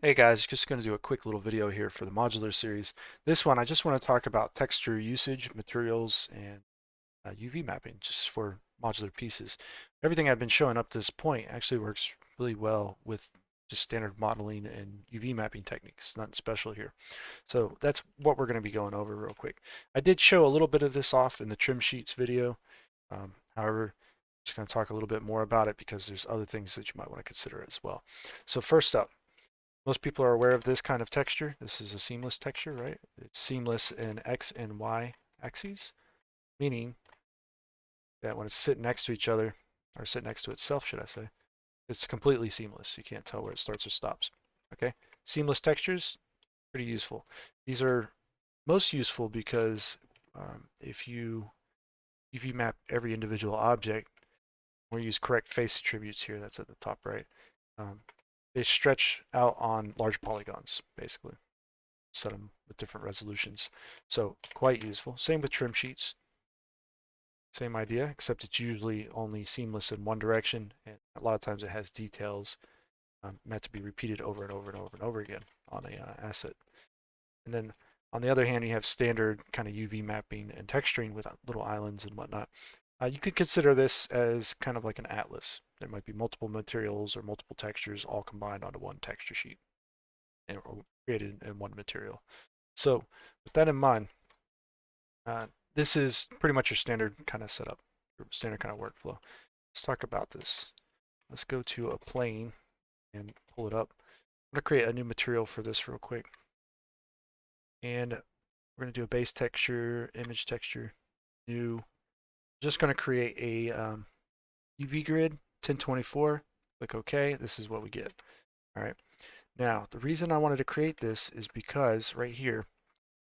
Hey guys, just going to do a quick little video here for the modular series. This one, I just want to talk about texture usage, materials, and UV mapping just for modular pieces. Everything I've been showing up to this point actually works really well with just standard modeling and UV mapping techniques, nothing special here. So that's what we're going to be going over real quick. I did show a little bit of this off in the trim sheets video. However, I'm just going to talk a little bit more about it because there's other things that you might want to consider as well. So first up, most people are aware of this kind of texture. This is a seamless texture, right? It's seamless in X and Y axes, meaning that when it's sitting next to each other, or sitting next to itself, should I say, it's completely seamless. You can't tell where it starts or stops. Okay? Seamless textures, pretty useful. These are most useful because if you map every individual object, we use correct face attributes here, that's at the top right, um, they stretch out on large polygons, basically. Set them with different resolutions. So quite useful. Same with trim sheets. Same idea, except it's usually only seamless in one direction, and a lot of times it has details meant to be repeated over and over and over and over again on a asset. And then on the other hand, you have standard kind of UV mapping and texturing with little islands and whatnot. You could consider this as kind of like an atlas. There might be multiple materials or multiple textures all combined onto one texture sheet or created in one material. So with that in mind, this is pretty much your standard kind of setup, your standard kind of workflow. Let's talk about this. Let's go to a plane and pull it up. I'm going to create a new material for this real quick. And we're going to do a base texture, image texture, new. Just going to create a UV grid, 1024. Click OK. This is what we get. All right. Now, the reason I wanted to create this is because right here,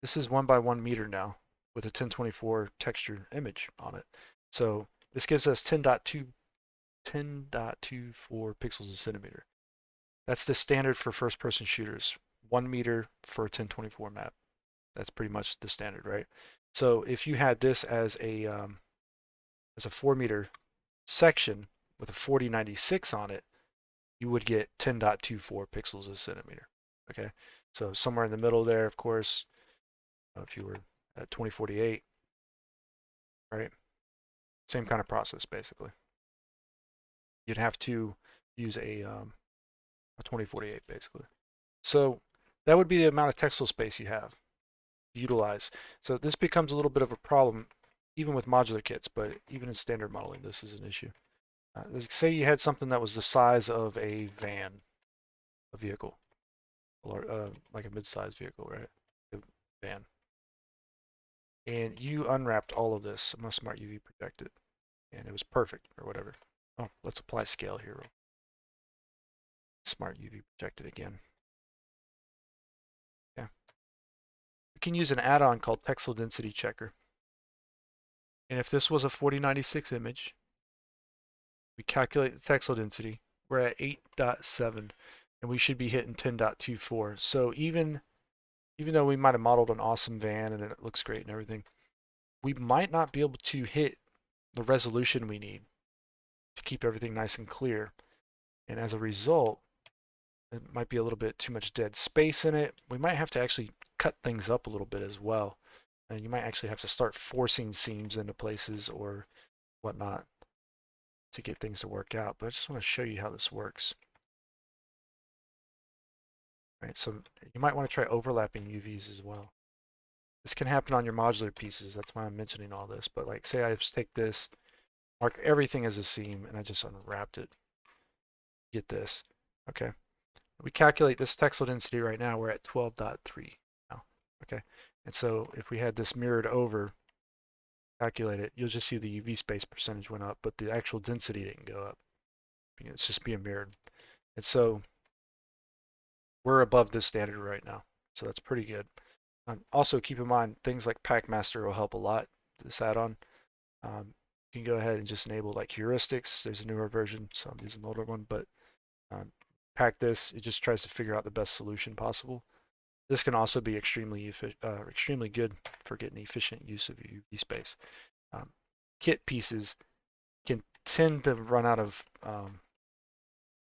this is 1 by 1 meter now with a 1024 texture image on it. So this gives us 10.24 pixels a centimeter. That's the standard for first person shooters, 1 meter for a 1024 map. That's pretty much the standard, right? So if you had this as a 4 meter section with a 4096 on it, you would get 10.24 pixels a centimeter. Okay, so somewhere in the middle there, of course, if you were at 2048, right? Same kind of process, basically. You'd have to use a 2048, basically. So that would be the amount of textile space you have to utilize. So this becomes a little bit of a problem, even with modular kits, but even in standard modeling, this is an issue. Say you had something that was the size of a van, a vehicle, or like a mid-sized vehicle, right? A van. And you unwrapped all of this. I'm going to smart UV project it. And it was perfect, or whatever. Oh, let's apply scale here. Smart UV project it again. Yeah. We can use an add-on called texel density checker. And if this was a 4096 image, we calculate the texel density. We're at 8.7, and we should be hitting 10.24. So even though we might have modeled an awesome van and it looks great and everything, we might not be able to hit the resolution we need to keep everything nice and clear. And as a result, it might be a little bit too much dead space in it. We might have to actually cut things up a little bit as well. And you might actually have to start forcing seams into places or whatnot to get things to work out. But I just want to show you how this works. All right, so you might want to try overlapping UVs as well. This can happen on your modular pieces. That's why I'm mentioning all this. But like, say I just take this, mark everything as a seam, and I just unwrapped it. Get this. Okay. We calculate this textile density right now. We're at 12.3 now. Okay. And so if we had this mirrored over, calculate it, you'll just see the UV space percentage went up, but the actual density didn't go up. It's just being mirrored. And so we're above this standard right now. So that's pretty good. Also, keep in mind, things like PackMaster will help a lot, this add-on. You can go ahead and just enable like heuristics. There's a newer version, so I'm using the older one, but pack this, it just tries to figure out the best solution possible. This can also be extremely good for getting efficient use of your UV space. Kit pieces can tend to run out of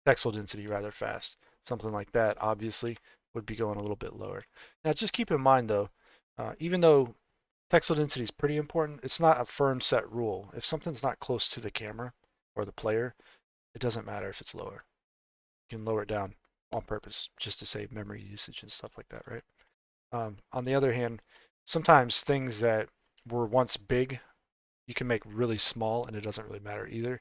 textile density rather fast. something like that, obviously, would be going a little bit lower. Now, just keep in mind though, even though texel density is pretty important, it's not a firm set rule. If something's not close to the camera or the player, it doesn't matter if it's lower. You can lower it down on purpose just to save memory usage and stuff like that, right? On the other hand, sometimes things that were once big, you can make really small and it doesn't really matter either.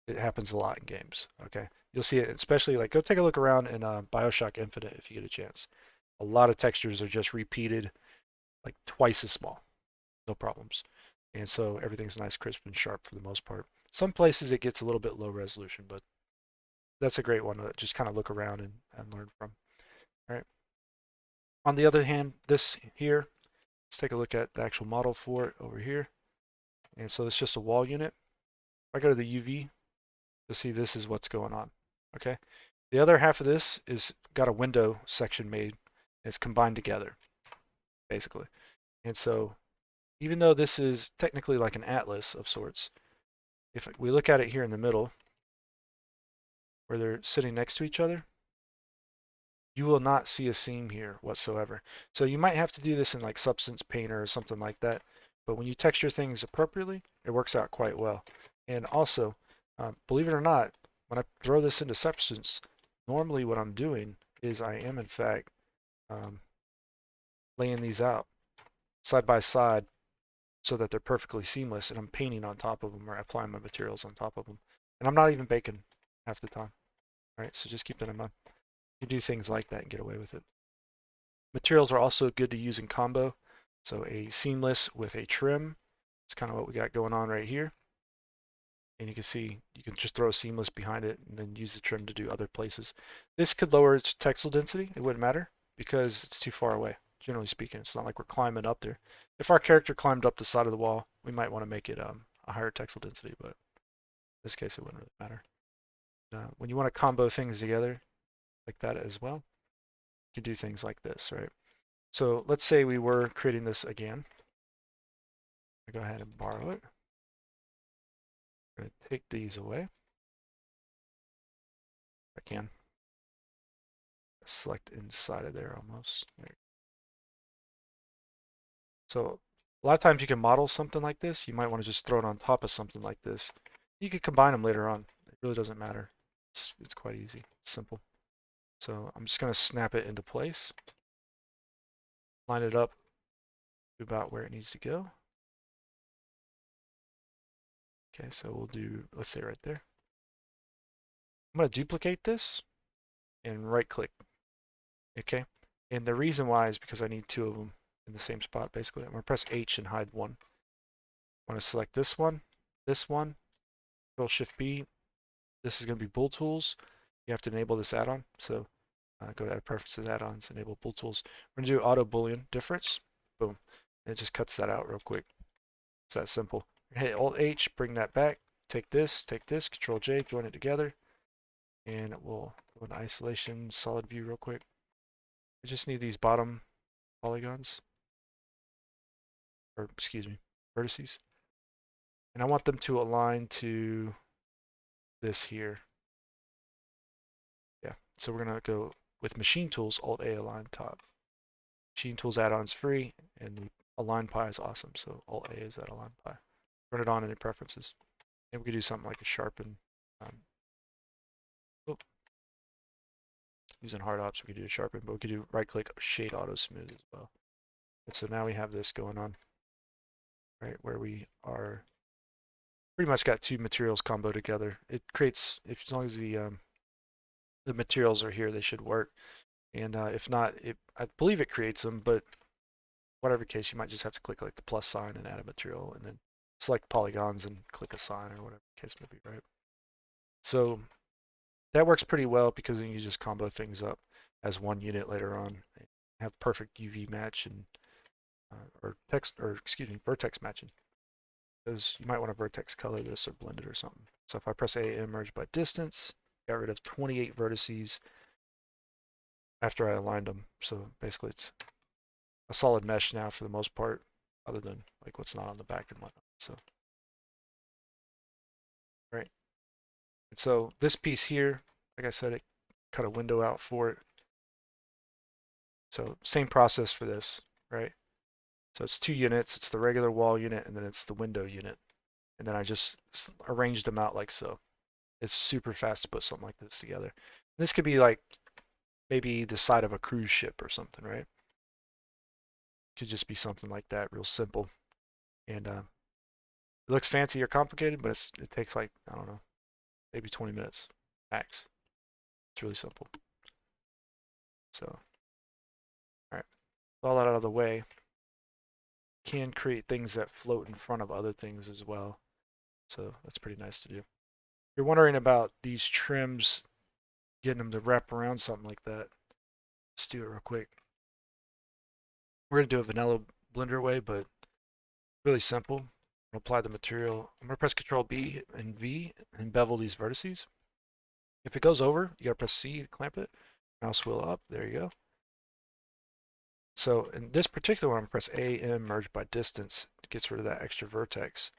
It happens a lot in games, okay? You'll see it, especially like go take a look around in BioShock Infinite if you get a chance. A lot of textures are just repeated like twice as small, no problems. And so everything's nice, crisp, and sharp for the most part. Some places it gets a little bit low resolution, but that's a great one to just kind of look around and learn from. All right. On the other hand, this here, let's take a look at the actual model for it over here. And so it's just a wall unit. If I go to the UV, you'll see this is what's going on. Okay. The other half of this is got a window section made. And it's combined together, basically. And so even though this is technically like an atlas of sorts, if we look at it here in the middle, where they're sitting next to each other, you will not see a seam here whatsoever. So you might have to do this in like Substance Painter or something like that. But when you texture things appropriately, it works out quite well. And also, believe it or not, when I throw this into Substance, normally what I'm doing is I am in fact laying these out side by side so that they're perfectly seamless, and I'm painting on top of them or applying my materials on top of them. And I'm not even baking half the time. All right, so just keep that in mind. You can do things like that and get away with it. Materials are also good to use in combo. So a seamless with a trim. It's kind of what we got going on right here. And you can see you can just throw a seamless behind it and then use the trim to do other places. This could lower its texel density. It wouldn't matter because it's too far away. Generally speaking, it's not like we're climbing up there. If our character climbed up the side of the wall, we might want to make it a higher texel density, but in this case, it wouldn't really matter. When you want to combo things together like that as well, you can do things like this, right? So let's say we were creating this again. I go ahead and borrow it. I'm going to take these away. If I can. Select inside of there almost. There. So a lot of times you can model something like this. You might want to just throw it on top of something like this. You could combine them later on. It really doesn't matter. It's quite easy. It's simple. So I'm just going to snap it into place. Line it up to about where it needs to go. Okay, so we'll do, let's say right there. I'm going to duplicate this and right click. Okay, and the reason why is because I need two of them in the same spot basically. I'm going to press H and hide one. I want to select this one, Control Shift B. This is going to be Bool Tools. You have to enable this add-on. So go to Add Preferences, Add-ons, enable Bool Tools. We're going to do Auto Boolean Difference. Boom. And it just cuts that out real quick. It's that simple. Hit Alt H, bring that back. Take this, Control J, join it together. And we'll go into isolation, solid view real quick. I just need these bottom polygons, or excuse me, vertices. And I want them to align to this here. Yeah, so we're gonna go with Machine Tools, Alt A, Align Top. Machine Tools add-ons free, and the Align Pie is awesome, so Alt A is that Align Pie. Turn it on in your preferences. And we could do something like a sharpen. Using hard ops, we could do a sharpen, but we could do right-click Shade Auto Smooth as well. And so now we have this going on, right, where we are pretty much got two materials combo together. It creates, if as long as the materials are here, they should work. And if not, I believe it creates them, but whatever case, you might just have to click like the plus sign and add a material, and then select polygons and click assign or whatever the case may be, right? So that works pretty well because then you just combo things up as one unit later on, have perfect UV match and vertex matching. Because you might want to vertex color this or blend it or something. So if I press A and merge by distance, got rid of 28 vertices after I aligned them. So basically it's a solid mesh now for the most part, other than like what's not on the back and whatnot. So, right. And so this piece here, like I said, it cut a window out for it. So same process for this, right? So it's 2 units. It's the regular wall unit, and then it's the window unit. And then I just arranged them out like so. It's super fast to put something like this together. This could be like maybe the side of a cruise ship or something, right? Could just be something like that, real simple. And it looks fancy or complicated, but it takes like, I don't know, maybe 20 minutes max. It's really simple. So, all right, with all that out of the way, can create things that float in front of other things as well. So that's pretty nice to do. If you're wondering about these trims, getting them to wrap around something like that, let's do it real quick. We're going to do it vanilla blender way, but really simple. I'll apply the material. I'm going to press Control B and V and bevel these vertices. If it goes over, you got to press C to clamp it. Mouse wheel up. There you go. So in this particular one, I'm going to press A, M, merge by distance. It gets rid of that extra vertex.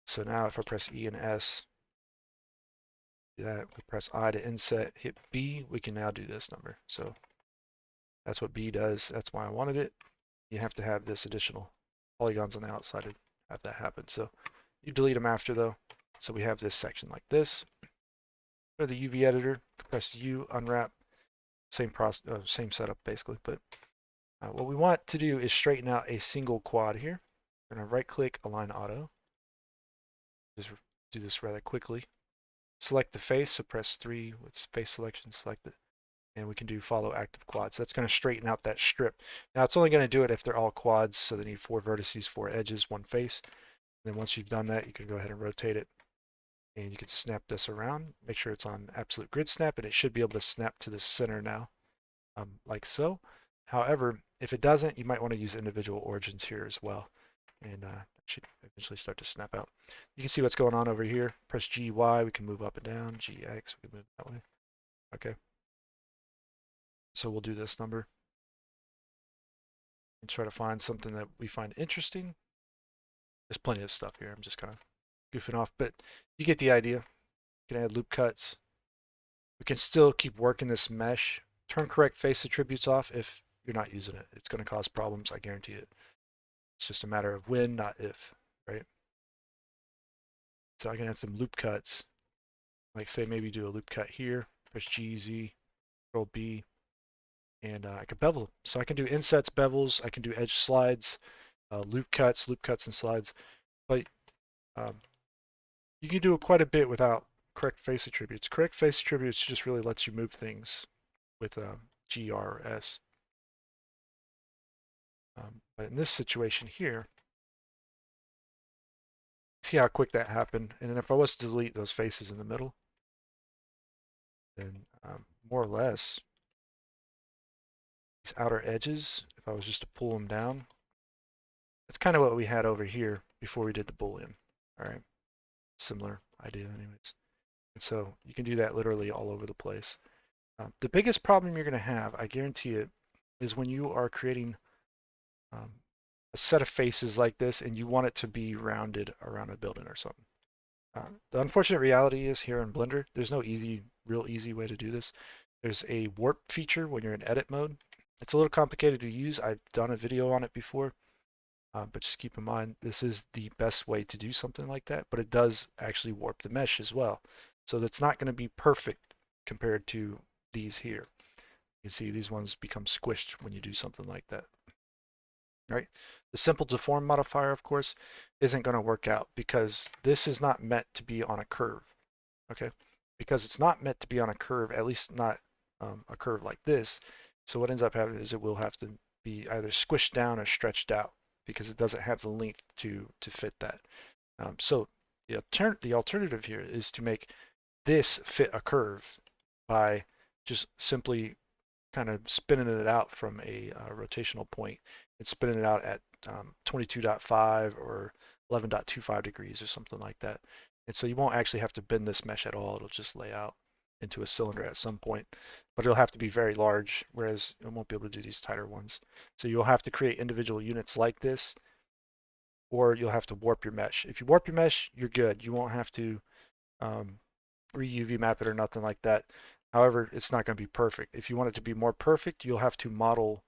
So now if I press E and S, do that, we press I to inset, hit B, we can now do this number. So that's what B does. That's why I wanted it. You have to have this additional polygons on the outside to have that happen. So you delete them after though. So we have this section like this. Go to the UV editor, press U, unwrap, same process, same setup basically. But what we want to do is straighten out a single quad here. We're going to right click, align auto. Just do this rather quickly. Select the face, so press 3 with face selection, select it. And we can do follow active quads. That's going to straighten out that strip. Now it's only going to do it if they're all quads, so they need 4 vertices, 4 edges, 1 face. And then once you've done that, you can go ahead and rotate it. And you can snap this around. Make sure it's on absolute grid snap, and it should be able to snap to the center now, like so. However, if it doesn't, you might want to use individual origins here as well. And that should eventually start to snap out. You can see what's going on over here. Press GY, we can move up and down. GX, we can move that way. Okay. So we'll do this number and try to find something that we find interesting. There's plenty of stuff here. I'm just kind of goofing off, but you get the idea. You can add loop cuts. We can still keep working this mesh. Turn correct face attributes off if you're not using it. It's going to cause problems, I guarantee it. It's just a matter of when, not if, right? So I can add some loop cuts. Like say maybe do a loop cut here, press G, Z, Control B, and I can bevel. So I can do insets, bevels, I can do edge slides, loop cuts and slides. But you can do quite a bit without correct face attributes. Correct face attributes just really lets you move things with G, R, or S. But in this situation here, see how quick that happened. And then if I was to delete those faces in the middle, then more or less, these outer edges, if I was just to pull them down, that's kind of what we had over here before we did the Boolean. All right, similar idea anyways. And so you can do that literally all over the place. The biggest problem you're going to have, I guarantee it, is when you are creating a set of faces like this and you want it to be rounded around a building or something. The unfortunate reality is here in Blender, there's no real easy way to do this. There's a warp feature when you're in edit mode. It's a little complicated to use. I've done a video on it before, but just keep in mind, this is the best way to do something like that, but it does actually warp the mesh as well. So that's not going to be perfect compared to these here. You can see these ones become squished when you do something like that. Right? The simple deform modifier, of course, isn't going to work out because this is not meant to be on a curve. Okay? Because it's not meant to be on a curve, at least not a curve like this. So what ends up happening is it will have to be either squished down or stretched out because it doesn't have the length to fit that. So the alternative here is to make this fit a curve by just simply kind of spinning it out from a rotational point and spinning it out at 22.5 or 11.25 degrees or something like that. And so you won't actually have to bend this mesh at all. It'll just lay out into a cylinder at some point, but it'll have to be very large, whereas it won't be able to do these tighter ones. So you'll have to create individual units like this, or you'll have to warp your mesh. If you warp your mesh, you're good. You won't have to re-UV map it or nothing like that. However, it's not going to be perfect. If you want it to be more perfect, you'll have to model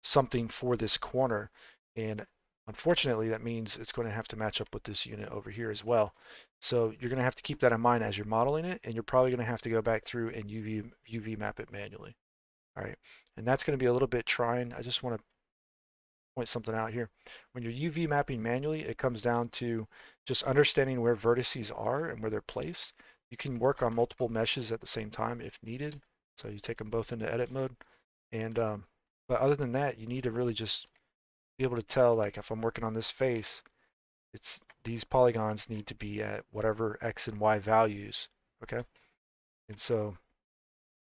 something for this corner. And unfortunately, that means it's going to have to match up with this unit over here as well. So you're going to have to keep that in mind as you're modeling it, and you're probably going to have to go back through and UV map it manually. All right, and that's going to be a little bit trying. I just want to point something out here. When you're UV mapping manually, it comes down to just understanding where vertices are and where they're placed. You can work on multiple meshes at the same time if needed. So you take them both into edit mode. And but other than that, you need to really just be able to tell, like, if I'm working on this face, it's these polygons need to be at whatever X and Y values. Okay. And so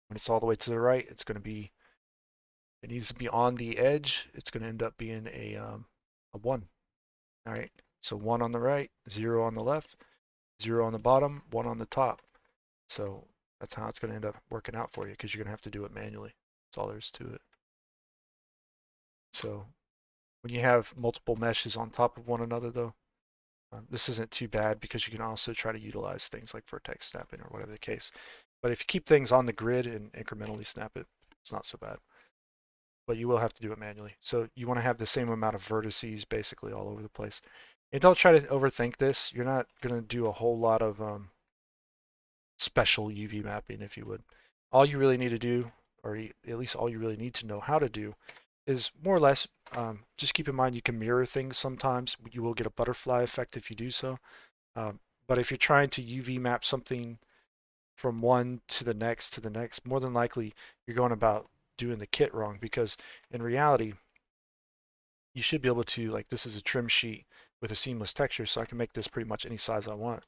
when it's all the way to the right, it needs to be on the edge. It's going to end up being a 1. All right. So 1 on the right, 0 on the left, 0 on the bottom, 1 on the top. So that's how it's going to end up working out for you, because you're going to have to do it manually. That's all there is to it. So when you have multiple meshes on top of one another, though, this isn't too bad, because you can also try to utilize things like vertex snapping or whatever the case. But if you keep things on the grid and incrementally snap it, it's not so bad. But you will have to do it manually. So you want to have the same amount of vertices basically all over the place. And don't try to overthink this. You're not going to do a whole lot of special UV mapping, if you would. All you really need to do, or at least all you really need to know how to do, is more or less just keep in mind you can mirror things sometimes. You will get a butterfly effect if you do so. But if you're trying to UV map something from one to the next, more than likely you're going about doing the kit wrong, because in reality, you should be able to, like, this is a trim sheet with a seamless texture, so I can make this pretty much any size I want.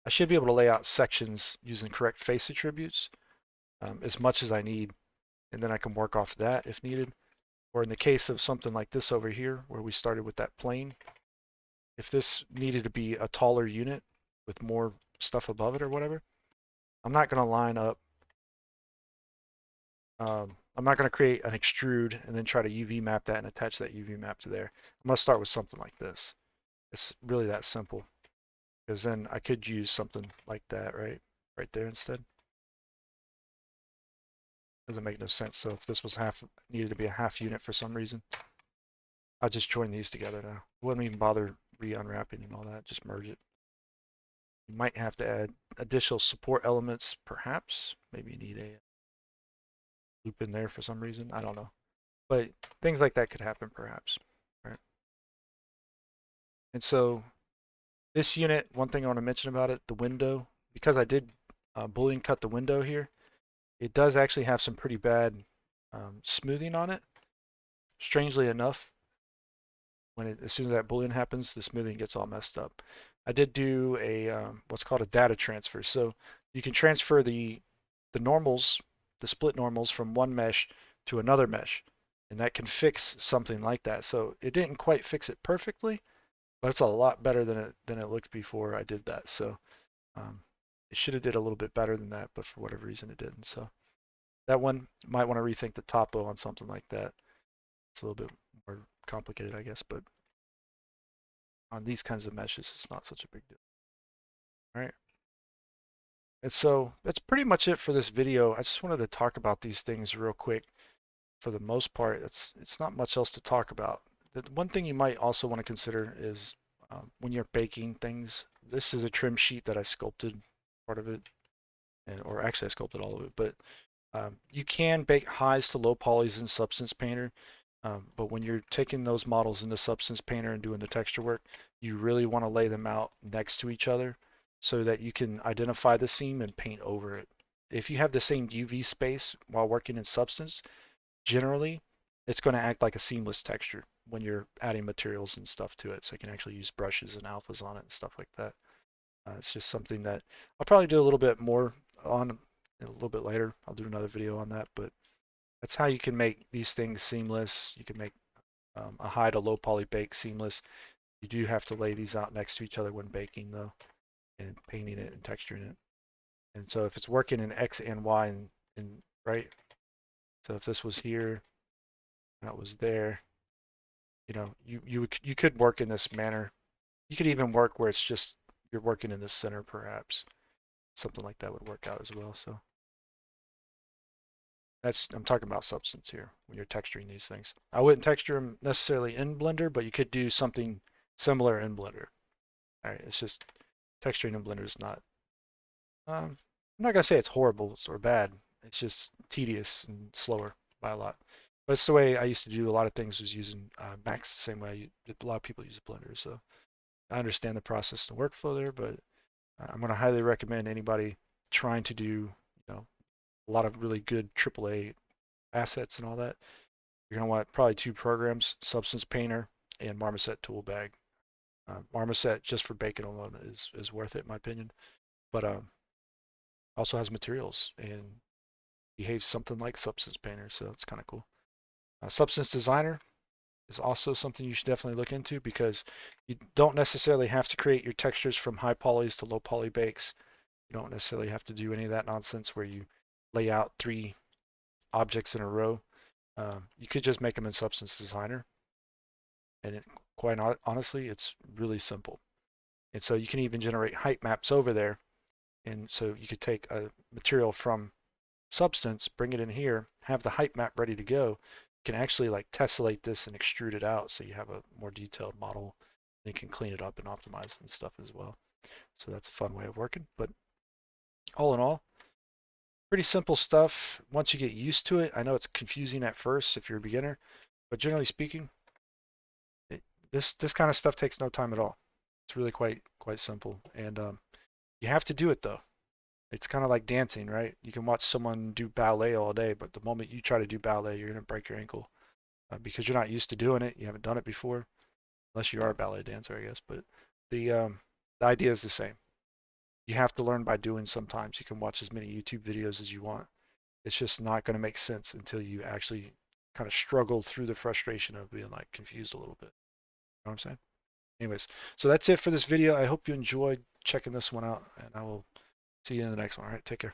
I should be able to lay out sections using correct face attributes as much as I need, and then I can work off that if needed. Or in the case of something like this over here, where we started with that plane, if this needed to be a taller unit with more stuff above it or whatever, I'm not going to line up. I'm not going to create an extrude and then try to UV map that and attach that UV map to there. I'm going to start with something like this. It's really that simple, because then I could use something like that right there instead. Doesn't make no sense. So if this was needed to be a half unit for some reason, I'll just join these together now. Wouldn't even bother re-unwrapping and all that, just merge it. You might have to add additional support elements, perhaps. Maybe you need a loop in there for some reason. I don't know. But things like that could happen perhaps. Right? And so this unit, one thing I want to mention about it, the window, because I did Boolean cut the window here, it does actually have some pretty bad smoothing on it. Strangely enough, as soon as that Boolean happens, the smoothing gets all messed up. I did do a what's called a data transfer. So you can transfer the normals, the split normals, from one mesh to another mesh, and that can fix something like that. So it didn't quite fix it perfectly, but it's a lot better than it looked before I did that. So it should have did a little bit better than that, but for whatever reason it didn't. So that one might want to rethink the topo on something like that. It's a little bit more complicated, I guess, but on these kinds of meshes, it's not such a big deal. All right. And so that's pretty much it for this video. I just wanted to talk about these things real quick. For the most part, it's not much else to talk about. The one thing you might also want to consider is when you're baking things. This is a trim sheet that I sculpted part of it, or actually I sculpted all of it, but you can bake highs to low polys in Substance Painter, but when you're taking those models into Substance Painter and doing the texture work, you really want to lay them out next to each other so that you can identify the seam and paint over it. If you have the same UV space while working in Substance, generally it's going to act like a seamless texture when you're adding materials and stuff to it, so you can actually use brushes and alphas on it and stuff like that. It's just something that I'll probably do a little bit more on a little bit later. I'll do another video on that, but that's how you can make these things seamless. You can make a high to low poly bake seamless. You do have to lay these out next to each other when baking though, and painting it and texturing it. And so if it's working in X and Y and right, so if this was here, that was there, you know, you could work in this manner. You could even work where it's just you're working in the center perhaps. Something like that would work out as well. So I'm talking about substance here when you're texturing these things. I wouldn't texture them necessarily in Blender, but you could do something similar in Blender. All right, it's just texturing in Blender is not. I'm not gonna say it's horrible or bad. It's just tedious and slower by a lot. But it's the way I used to do a lot of things was using Max the same way a lot of people use Blender. So I understand the process and workflow there, but I'm going to highly recommend anybody trying to do, a lot of really good AAA assets and all that. You're going to want probably two programs, Substance Painter and Marmoset Tool Bag. Marmoset, just for bacon alone, is worth it in my opinion. But also has materials and behaves something like Substance Painter, so it's kind of cool. Substance Designer is also something you should definitely look into because you don't necessarily have to create your textures from high polys to low poly bakes. You don't necessarily have to do any of that nonsense where you lay out 3 objects in a row. You could just make them in Substance Designer, and quite honestly, it's really simple. And so you can even generate height maps over there. And so you could take a material from Substance, bring it in here, have the height map ready to go. You can actually like tessellate this and extrude it out so you have a more detailed model. You can clean it up and optimize and stuff as well. So that's a fun way of working. But all in all, pretty simple stuff. Once you get used to it, I know it's confusing at first if you're a beginner, but generally speaking, this kind of stuff takes no time at all. It's really quite simple, and you have to do it though. It's kind of like dancing, right? You can watch someone do ballet all day, but the moment you try to do ballet, you're gonna break your ankle because you're not used to doing it. You haven't done it before, unless you are a ballet dancer, I guess. But the idea is the same. You have to learn by doing sometimes. You can watch as many YouTube videos as you want. It's just not going to make sense until you actually kind of struggle through the frustration of being like confused a little bit. You know what I'm saying? Anyways, so that's it for this video. I hope you enjoyed checking this one out, and I will see you in the next one. All right, take care.